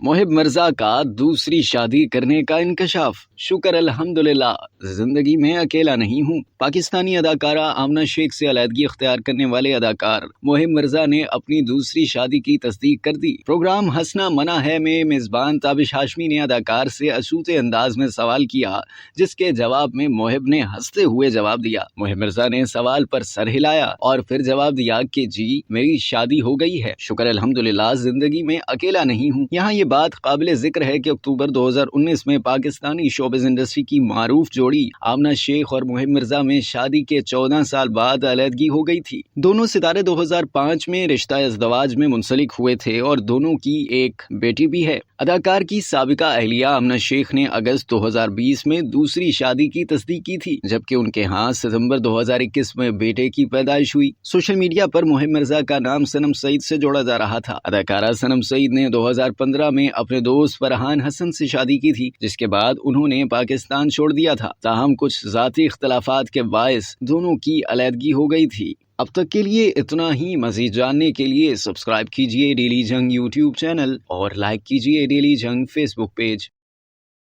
मोहिब मिर्जा का दूसरी शादी करने का इंकशाफ। शुक्र अल्हम्दुलिल्लाह, जिंदगी में अकेला नहीं हूँ। पाकिस्तानी अदाकारा आमना शेख से अलहदगी इख्तियार करने वाले अदाकार मोहिब मिर्जा ने अपनी दूसरी शादी की तस्दीक कर दी। प्रोग्राम हंसना मना है में मेजबान ताबिश हाशमी ने अदाकार से अछूते अंदाज में सवाल किया, जिसके जवाब में मोहिब ने हंसते हुए जवाब दिया। मोहिब मिर्जा ने सवाल पर सर हिलाया और फिर जवाब दिया कि जी, मेरी शादी हो गई है। शुक्र अल्हम्दुलिल्लाह, जिंदगी में अकेला नहीं हूँ। यहाँ ये बात काबिल जिक्र है कि अक्टूबर 2019 में पाकिस्तानी शोबिज़ इंडस्ट्री की मारूफ जोड़ी आमना शेख और मोहिब मिर्जा में शादी के 14 साल बाद अलहदगी हो गई थी। दोनों सितारे 2005 में रिश्ता इज़्दवाज में मुंसलिक हुए थे और दोनों की एक बेटी भी है। अदाकार की साबिका अहलिया आमना शेख ने अगस्त 2020 में दूसरी शादी की तस्दीक की थी, जबकि उनके यहाँ सितंबर 2021 में बेटे की पैदाइश हुई। सोशल मीडिया पर मोहिब मिर्जा का नाम सनम सईद से जोड़ा जा रहा था। अदाकारा सनम सईद ने 2015 में अपने दोस्त फरहान हसन से शादी की थी, जिसके बाद उन्होंने पाकिस्तान छोड़ दिया था। ताहम कुछ ज़ाती इख्तलाफात के बायस दोनों की अलहदगी हो गई थी। अब तक के लिए इतना ही। मज़ीद जानने के लिए सब्सक्राइब कीजिए डेली जंग यूट्यूब चैनल और लाइक कीजिए डेली जंग फेसबुक पेज।